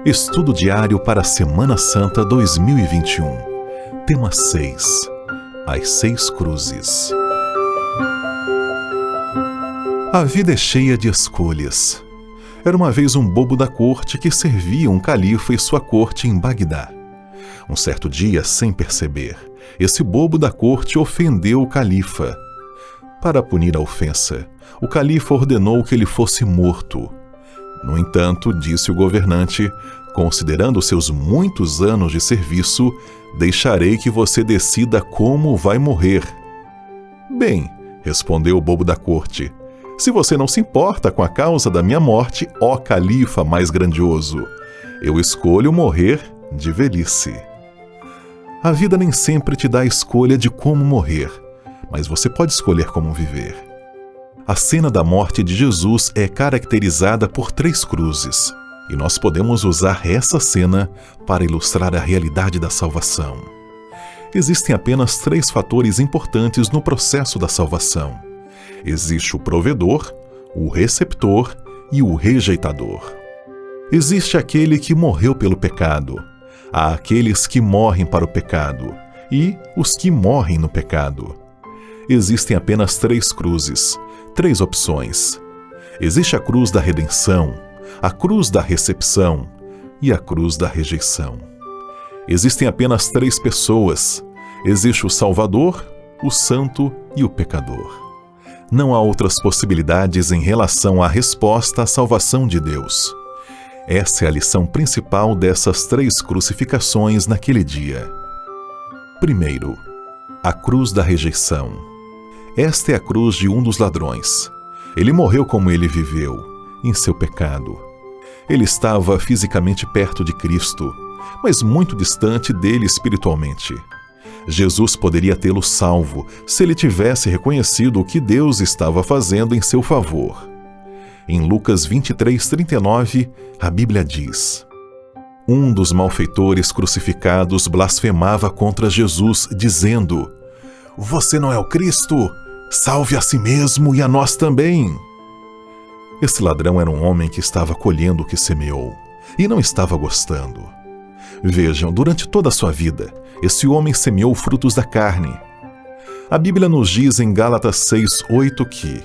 Estudo diário para a Semana Santa 2021. Tema 6. As 6 cruzes. A vida é cheia de escolhas. Era uma vez um bobo da corte que servia um califa e sua corte em Bagdá. Um certo dia, sem perceber, esse bobo da corte ofendeu o califa. Para punir a ofensa, o califa ordenou que ele fosse morto. No entanto, disse o governante, considerando seus muitos anos de serviço, deixarei que você decida como vai morrer. Bem, respondeu o bobo da corte, se você não se importa com a causa da minha morte, ó califa mais grandioso, eu escolho morrer de velhice. A vida nem sempre te dá a escolha de como morrer, mas você pode escolher como viver. A cena da morte de Jesus é caracterizada por 3 cruzes, e nós podemos usar essa cena para ilustrar a realidade da salvação. Existem apenas 3 fatores importantes no processo da salvação. Existe o provedor, o receptor e o rejeitador. Existe aquele que morreu pelo pecado, há aqueles que morrem para o pecado e os que morrem no pecado. Existem apenas 3 cruzes, 3 opções. Existe a cruz da redenção, a cruz da recepção e a cruz da rejeição. Existem apenas 3 pessoas. Existe o Salvador, o Santo e o pecador. Não há outras possibilidades em relação à resposta à salvação de Deus. Essa é a lição principal dessas 3 crucificações naquele dia. Primeiro, a cruz da rejeição. Esta é a cruz de um dos ladrões. Ele morreu como ele viveu, em seu pecado. Ele estava fisicamente perto de Cristo, mas muito distante dele espiritualmente. Jesus poderia tê-lo salvo se ele tivesse reconhecido o que Deus estava fazendo em seu favor. Em Lucas 23:39, a Bíblia diz: um dos malfeitores crucificados blasfemava contra Jesus, dizendo: você não é o Cristo? Salve a si mesmo e a nós também. Esse ladrão era um homem que estava colhendo o que semeou e não estava gostando. Vejam, durante toda a sua vida, esse homem semeou frutos da carne. A Bíblia nos diz em Gálatas 6:8 que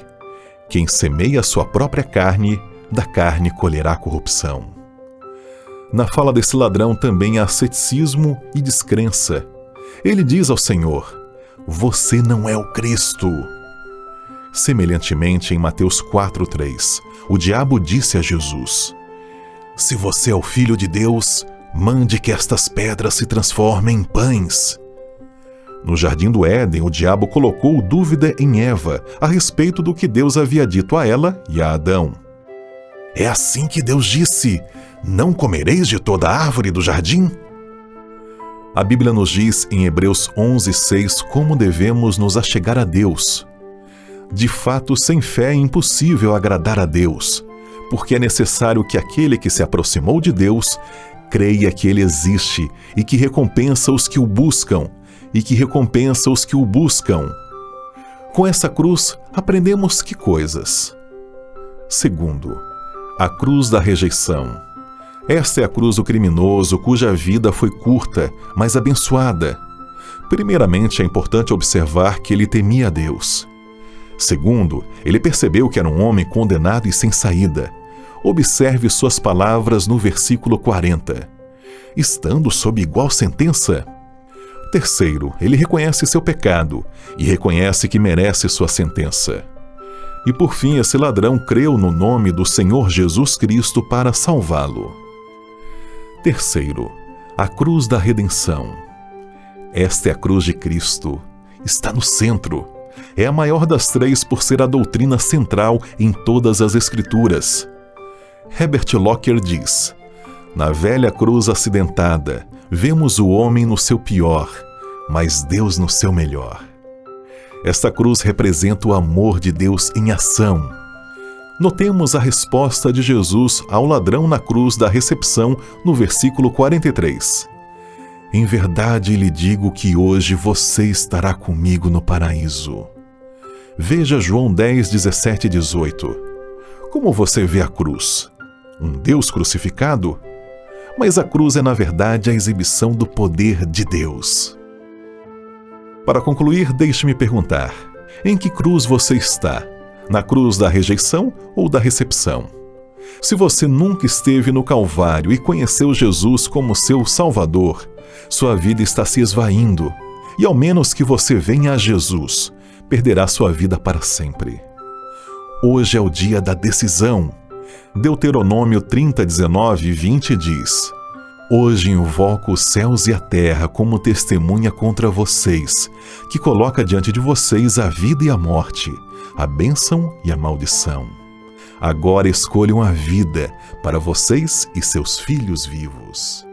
quem semeia a sua própria carne, da carne colherá corrupção. Na fala desse ladrão também há ceticismo e descrença. Ele diz ao Senhor: você não é o Cristo. Semelhantemente, em Mateus 4:3, o diabo disse a Jesus: se você é o Filho de Deus, mande que estas pedras se transformem em pães. No jardim do Éden, o diabo colocou dúvida em Eva a respeito do que Deus havia dito a ela e a Adão. É assim que Deus disse: não comereis de toda a árvore do jardim? A Bíblia nos diz em Hebreus 11:6 como devemos nos achegar a Deus. De fato, sem fé é impossível agradar a Deus, porque é necessário que aquele que se aproximou de Deus creia que Ele existe e que recompensa os que o buscam, Com essa cruz, aprendemos que coisas? Segundo, a cruz da rejeição. Esta é a cruz do criminoso cuja vida foi curta, mas abençoada. Primeiramente, é importante observar que ele temia a Deus. Segundo, ele percebeu que era um homem condenado e sem saída. Observe suas palavras no versículo 40. Estando sob igual sentença? Terceiro, ele reconhece seu pecado e reconhece que merece sua sentença. E por fim, esse ladrão creu no nome do Senhor Jesus Cristo para salvá-lo. Terceiro, a cruz da redenção. Esta é a cruz de Cristo. Está no centro. É a maior das 3 por ser a doutrina central em todas as Escrituras. Herbert Locker diz: na velha cruz acidentada, vemos o homem no seu pior, mas Deus no seu melhor. Esta cruz representa o amor de Deus em ação. Notemos a resposta de Jesus ao ladrão na cruz da recepção no versículo 43. Em verdade lhe digo que hoje você estará comigo no paraíso. Veja João 10, 17 e 18. Como você vê a cruz? Um Deus crucificado? mas a cruz é na verdade a exibição do poder de Deus. Para concluir, deixe-me perguntar: em que cruz você está? Na cruz da rejeição ou da recepção? Se você nunca esteve no Calvário e conheceu Jesus como seu Salvador, sua vida está se esvaindo, e ao menos que você venha a Jesus, perderá sua vida para sempre. Hoje é o dia da decisão. Deuteronômio 30, 19 e 20 diz: Hoje invoco os céus e a terra como testemunha contra vocês, que coloca diante de vocês a vida e a morte, a bênção e a maldição. Agora escolham a vida para vocês e seus filhos vivos.